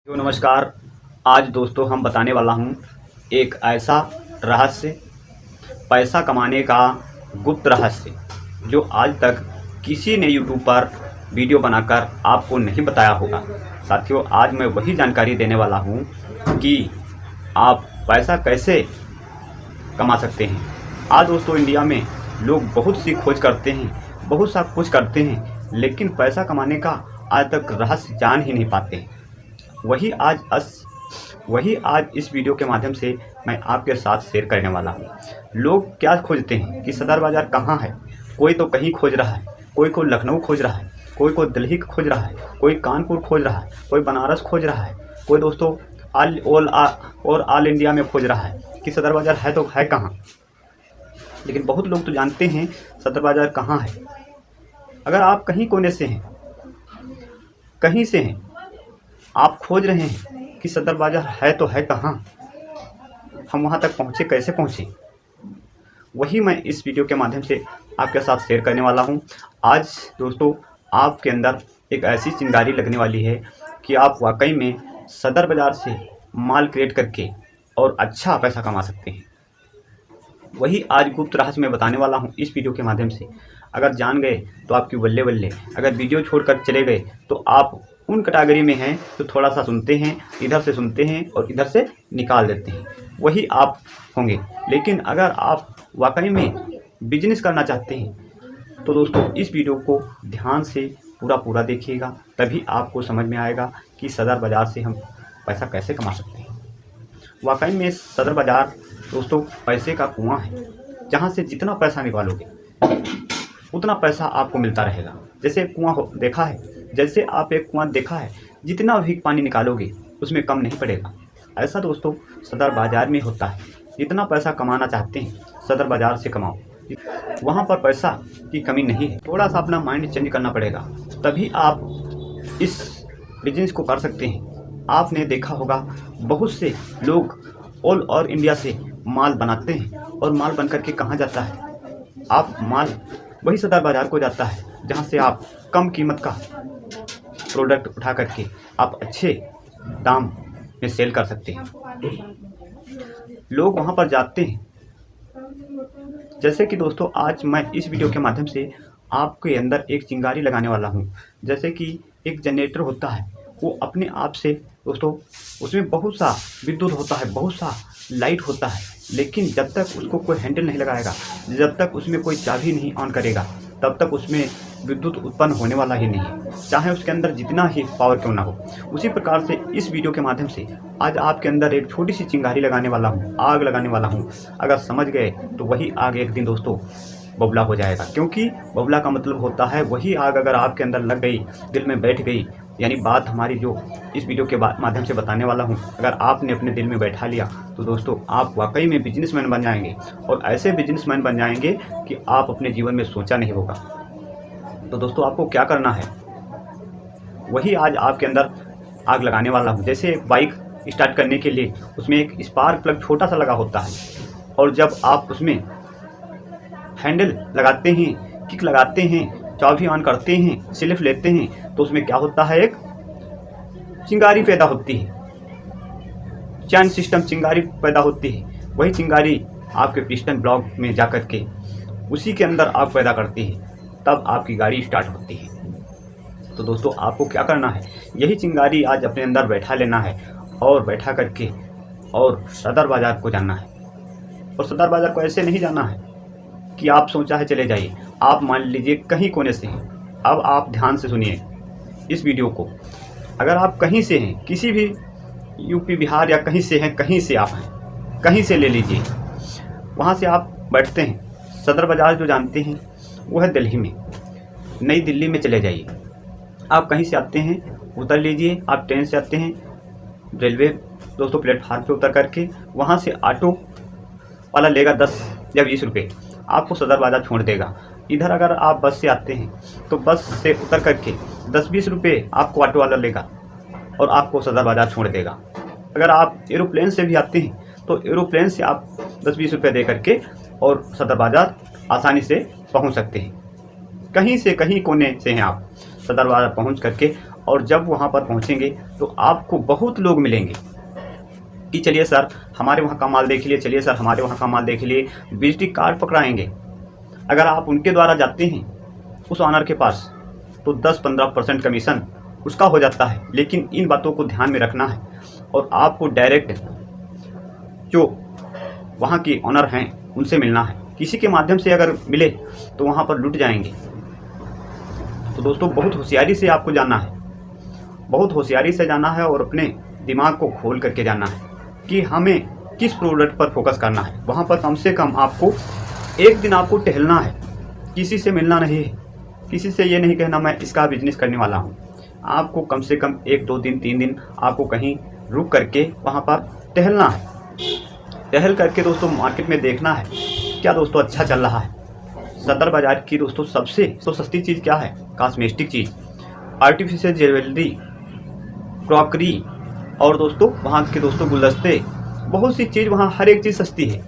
नमस्कार। आज दोस्तों हम बताने वाला हूँ एक ऐसा रहस्य, पैसा कमाने का गुप्त रहस्य जो आज तक किसी ने यूट्यूब पर वीडियो बनाकर आपको नहीं बताया होगा। साथियों, आज मैं वही जानकारी देने वाला हूँ कि आप पैसा कैसे कमा सकते हैं। आज दोस्तों इंडिया में लोग बहुत सी खोज करते हैं, बहुत सा कुछ करते हैं, लेकिन पैसा कमाने का आज तक रहस्य जान ही नहीं पाते। वही आज इस वीडियो के माध्यम से मैं आपके साथ शेयर करने वाला हूँ। लोग क्या खोजते हैं कि सदर बाज़ार कहाँ है। कोई तो कहीं खोज रहा है, कोई को लखनऊ खोज रहा है, कोई को दिल्ली खोज रहा है, कोई कानपुर खोज रहा है, कोई बनारस खोज रहा है, कोई दोस्तों ऑल इंडिया में खोज रहा है कि सदर बाज़ार है तो है कहाँ। लेकिन बहुत लोग तो जानते हैं सदर बाज़ार कहाँ है। अगर आप कहीं कोने से हैं, कहीं से हैं, आप खोज रहे हैं कि सदर बाज़ार है तो है कहाँ, हम वहाँ तक पहुँचे, कैसे पहुँचे, वही मैं इस वीडियो के माध्यम से आपके साथ शेयर करने वाला हूँ। आज दोस्तों आपके अंदर एक ऐसी चिंगारी लगने वाली है कि आप वाकई में सदर बाज़ार से माल क्रिएट करके और अच्छा पैसा कमा सकते हैं। वही आज गुप्त रहस्य मैं बताने वाला हूँ इस वीडियो के माध्यम से। अगर जान गए तो आपकी बल्ले बल्ले, अगर वीडियो छोड़कर चले गए तो आप उन कैटेगरी में हैं तो थोड़ा सा सुनते हैं, इधर से सुनते हैं और इधर से निकाल देते हैं, वही आप होंगे। लेकिन अगर आप वाकई में बिजनेस करना चाहते हैं तो दोस्तों इस वीडियो को ध्यान से पूरा देखिएगा, तभी आपको समझ में आएगा कि सदर बाज़ार से हम पैसा कैसे कमा सकते हैं। वाकई में सदर बाज़ार दोस्तों पैसे का कुआं है, जहाँ से जितना पैसा निकालोगे उतना पैसा आपको मिलता रहेगा। जैसे कुआं देखा है, जैसे आप एक कुआं देखा है, जितना भी पानी निकालोगे उसमें कम नहीं पड़ेगा। ऐसा दोस्तों सदर बाज़ार में होता है। जितना पैसा कमाना चाहते हैं सदर बाज़ार से कमाओ, वहाँ पर पैसा की कमी नहीं है। थोड़ा सा अपना माइंड चेंज करना पड़ेगा, तभी आप इस बिजनेस को कर सकते हैं। आपने देखा होगा बहुत से लोग ऑल ओवर इंडिया से माल बनाते हैं और माल बन करके कहाँ जाता है, आप माल वही सदर बाज़ार को जाता है, जहाँ से आप कम कीमत का प्रोडक्ट उठा करके आप अच्छे दाम में सेल कर सकते हैं। लोग वहाँ पर जाते हैं। जैसे कि दोस्तों आज मैं इस वीडियो के माध्यम से आपके अंदर एक चिंगारी लगाने वाला हूँ। जैसे कि एक जनरेटर होता है, वो अपने आप से दोस्तों उसमें बहुत सा विद्युत होता है, बहुत सा लाइट होता है, लेकिन जब तक उसको कोई हैंडल नहीं लगाएगा, जब तक उसमें कोई चाबी नहीं ऑन करेगा, तब तक उसमें विद्युत उत्पन्न होने वाला ही नहीं है, चाहे उसके अंदर जितना ही पावर क्यों ना हो। उसी प्रकार से इस वीडियो के माध्यम से आज आपके अंदर एक छोटी सी चिंगारी लगाने वाला हूँ, आग लगाने वाला हूँ। अगर समझ गए तो वही आग एक दिन दोस्तों बबला हो जाएगा, क्योंकि बबला का मतलब होता है वही आग अगर आपके अंदर लग गई, दिल में बैठ गई, यानी बात हमारी जो इस वीडियो के माध्यम से बताने वाला हूँ, अगर आपने अपने दिल में बैठा लिया तो दोस्तों आप वाकई में बिजनेसमैन बन जाएंगे, और ऐसे बिजनेसमैन बन जाएंगे कि आप अपने जीवन में सोचा नहीं होगा। तो दोस्तों आपको क्या करना है, वही आज आपके अंदर आग लगाने वाला हूँ। जैसे एक बाइक स्टार्ट करने के लिए उसमें एक स्पार्क प्लग छोटा सा लगा होता है, और जब आप उसमें हैंडल लगाते हैं, किक लगाते हैं, चाबी ऑन करते हैं, सेल्फ लेते हैं, तो उसमें क्या होता है, एक चिंगारी पैदा होती है, चैन सिस्टम चिंगारी पैदा होती है। वही चिंगारी आपके पिस्टन ब्लॉक में जा कर के उसी के अंदर आग पैदा करती है, तब आपकी गाड़ी स्टार्ट होती है। तो दोस्तों आपको क्या करना है, यही चिंगारी आज अपने अंदर बैठा लेना है, और बैठा करके और सदर बाज़ार को जाना है। और सदर बाज़ार को ऐसे नहीं जाना है कि आप सोचा है चले जाइए। आप मान लीजिए कहीं कोने से हैं, अब आप ध्यान से सुनिए इस वीडियो को। अगर आप कहीं से हैं, किसी भी यूपी बिहार या कहीं से हैं, कहीं से आप हैं, कहीं से ले लीजिए, वहाँ से आप बैठते हैं। सदर बाज़ार जो जानते हैं वो है दिल्ली में, नई दिल्ली में चले जाइए। आप कहीं से आते हैं, उतर लीजिए। आप ट्रेन से आते हैं, रेलवे दोस्तों प्लेटफार्म पे उतर करके वहाँ से ऑटो वाला लेगा 10 या 20 रुपये, आपको सदर बाज़ार छोड़ देगा। इधर अगर आप बस से आते हैं तो बस से उतर करके 10-20 रुपये आपको ऑटो वाला लेगा और आपको सदर बाज़ार छोड़ देगा। अगर आप एरोप्लेन से भी आते हैं तो एरोप्लेन से आप 10-20 रुपये दे करके और सदर बाज़ार आसानी से पहुंच सकते हैं। कहीं से कहीं कोने से हैं आप, सदर बाज़ार पहुंच करके और जब वहाँ पर पहुँचेंगे तो आपको बहुत लोग मिलेंगे कि चलिए सर हमारे वहाँ का माल देख लिए, चलिए सर हमारे वहाँ का माल देख लिए, विजिटिंग कार्ड पकड़ाएंगे। अगर आप उनके द्वारा जाते हैं उस ऑनर के पास तो 10-15% कमीशन उसका हो जाता है। लेकिन इन बातों को ध्यान में रखना है और आपको डायरेक्ट जो वहाँ के ऑनर हैं उनसे मिलना है। किसी के माध्यम से अगर मिले तो वहाँ पर लुट जाएंगे। तो दोस्तों बहुत होशियारी से आपको जाना है, बहुत होशियारी से जाना है और अपने दिमाग को खोल करके जाना है कि हमें किस प्रोडक्ट पर फोकस करना है। वहाँ पर कम से कम आपको एक दिन आपको टहलना है, किसी से मिलना नहीं है, किसी से ये नहीं कहना मैं इसका बिजनेस करने वाला हूँ। आपको कम से कम 1-2 दिन 3 दिन आपको कहीं रुक करके वहाँ पर टहलना है। टहल करके दोस्तों मार्केट में देखना है क्या दोस्तों अच्छा चल रहा है। सदर बाज़ार की दोस्तों सबसे तो सस्ती चीज़ क्या है? कॉस्मेटिक चीज़, आर्टिफिशियल ज्वेलरी, क्रॉकरी और दोस्तों वहाँ के दोस्तों गुलदस्ते, बहुत सी चीज़ वहाँ हर एक चीज़ सस्ती है।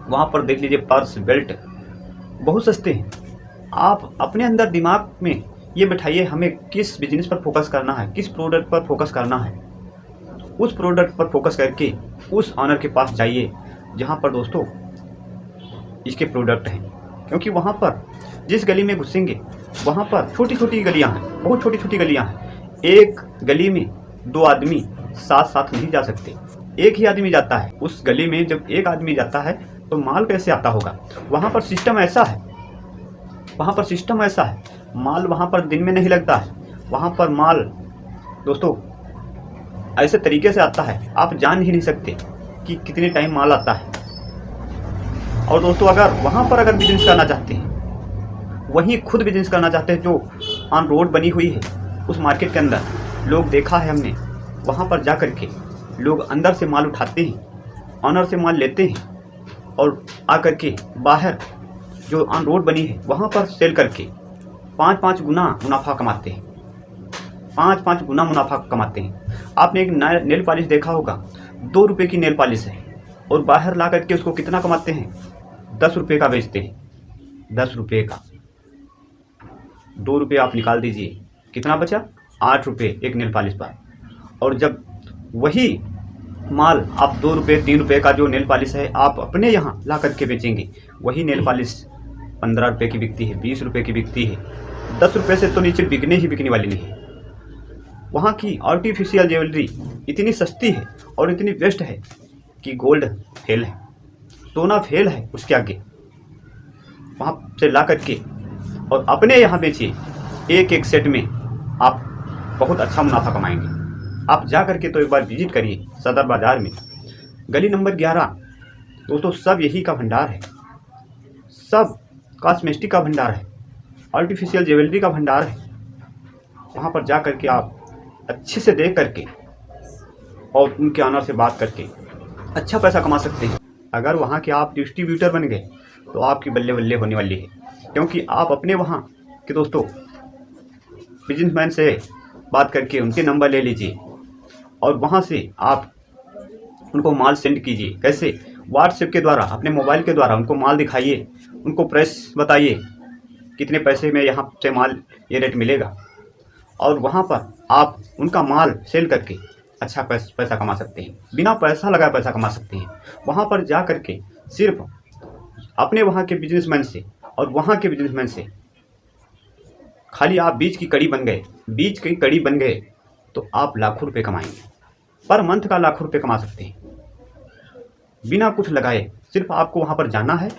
वहाँ पर देख लीजिए पर्स, बेल्ट बहुत सस्ते हैं। आप अपने अंदर दिमाग में ये बिठाइए हमें किस बिजनेस पर फोकस करना है, किस प्रोडक्ट पर फोकस करना है। उस प्रोडक्ट पर फोकस करके उस ऑनर के पास जाइए जहाँ पर दोस्तों इसके प्रोडक्ट हैं। क्योंकि वहाँ पर जिस गली में घुसेंगे वहाँ पर छोटी छोटी गलियाँ हैं, बहुत छोटी छोटी गलियाँ हैं। एक गली में 2 आदमी साथ साथ नहीं जा सकते, एक ही आदमी जाता है। उस गली में जब एक आदमी जाता है तो माल कैसे आता होगा? वहाँ पर सिस्टम ऐसा है, वहाँ पर सिस्टम ऐसा है, माल वहाँ पर दिन में नहीं लगता है। वहाँ पर माल दोस्तों ऐसे तरीके से आता है आप जान ही नहीं सकते कि कितने टाइम माल आता है। और दोस्तों अगर वहाँ पर अगर बिजनेस करना चाहते हैं, वहीं खुद बिजनेस करना चाहते हैं जो ऑन रोड बनी हुई है उस मार्केट के अंदर, लोग देखा है हमने, वहाँ पर जा कर के लोग अंदर से माल उठाते हैं, ऑनर से माल लेते हैं और आकर के बाहर जो ऑन रोड बनी है वहाँ पर सेल करके 5-5 गुना मुनाफा कमाते हैं, 5-5 गुना मुनाफा कमाते हैं। आपने एक नेल पॉलिश देखा होगा, 2 रुपये की नेल पॉलिश है और बाहर ला करके उसको कितना कमाते हैं? 10 रुपये का बेचते हैं, 10 रुपये का। 2 रुपये आप निकाल दीजिए, कितना बचा? 8 रुपये एक नेल पॉलिश पर। और जब वही माल आप 2 रुपये 3 रुपये का जो नेल पॉलिश है आप अपने यहाँ ला करके बेचेंगे, वही नेल पॉलिश 15 रुपये की बिकती है, 20 रुपये की बिकती है, 10 रुपये से तो नीचे बिकने वाली नहीं है। वहाँ की आर्टिफिशियल ज्वेलरी इतनी सस्ती है और इतनी बेस्ट है कि गोल्ड फेल है, सोना फेल है उसके आगे। वहाँ से ला करके और अपने यहाँ बेचिए, एक एक सेट में आप बहुत अच्छा मुनाफा कमाएंगे। आप जा करके तो एक बार विजिट करिए सदर बाज़ार में, गली नंबर 11। दोस्तों सब यही का भंडार है, सब कॉस्मेटिक का भंडार है, आर्टिफिशियल ज्वेलरी का भंडार है। वहाँ पर जा करके आप अच्छे से देख करके और उनके ऑनर से बात करके अच्छा पैसा कमा सकते हैं। अगर वहाँ के आप डिस्ट्रीब्यूटर बन गए तो आपकी बल्ले बल्ले होने वाली है। क्योंकि आप अपने वहाँ के दोस्तों बिजनेसमैन से बात करके उनके नंबर ले लीजिए और वहाँ से आप उनको माल सेंड कीजिए। कैसे? व्हाट्सएप के द्वारा, अपने मोबाइल के द्वारा उनको माल दिखाइए, उनको प्राइस बताइए कितने पैसे में यहाँ से माल ये रेट मिलेगा, और वहाँ पर आप उनका माल सेल करके अच्छा पैसा कमा सकते हैं, बिना पैसा लगाए पैसा कमा सकते हैं। वहाँ पर जा करके सिर्फ अपने वहाँ के बिजनेसमैन से और वहाँ के बिजनेसमैन से खाली आप बीच की कड़ी बन गए तो आप लाखों रुपए कमाएंगे, पर मंथ का लाखों रुपए कमा सकते हैं बिना कुछ लगाए। सिर्फ आपको वहाँ पर जाना है,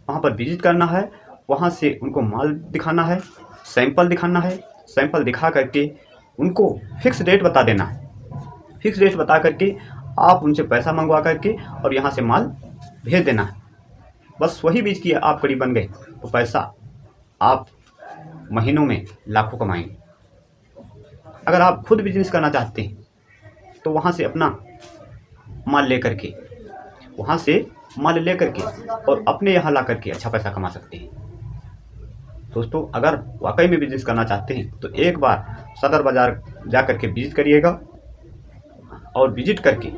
वहाँ पर विजिट करना है, वहाँ से उनको माल दिखाना है, सैंपल दिखाना है, सैंपल दिखा करके उनको फिक्स रेट बता देना है। फिक्स रेट बता करके आप उनसे पैसा मंगवा करके और यहाँ से माल भेज देना है। बस वही बीच की आप कड़ी बन गए तो पैसा आप महीनों में लाखों कमाएंगे। अगर आप खुद बिजनेस करना चाहते हैं तो वहाँ से अपना माल ले करके और अपने यहाँ ला करके अच्छा पैसा कमा सकते हैं। दोस्तों अगर वाकई में बिजनेस करना चाहते हैं तो एक बार सदर बाज़ार जा करके विजिट करिएगा और विजिट करके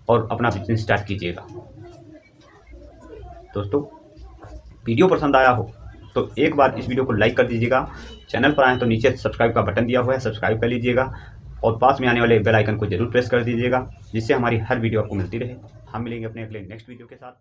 और अपना बिजनेस स्टार्ट कीजिएगा। दोस्तों वीडियो पसंद आया हो तो एक बार इस वीडियो को लाइक कर दीजिएगा। चैनल पर आए तो नीचे सब्सक्राइब का बटन दिया हुआ है, सब्सक्राइब कर लीजिएगा और पास में आने वाले बेल आइकन को जरूर प्रेस कर दीजिएगा, जिससे हमारी हर वीडियो आपको मिलती रहे। हम मिलेंगे अपने अगले नेक्स्ट वीडियो के साथ।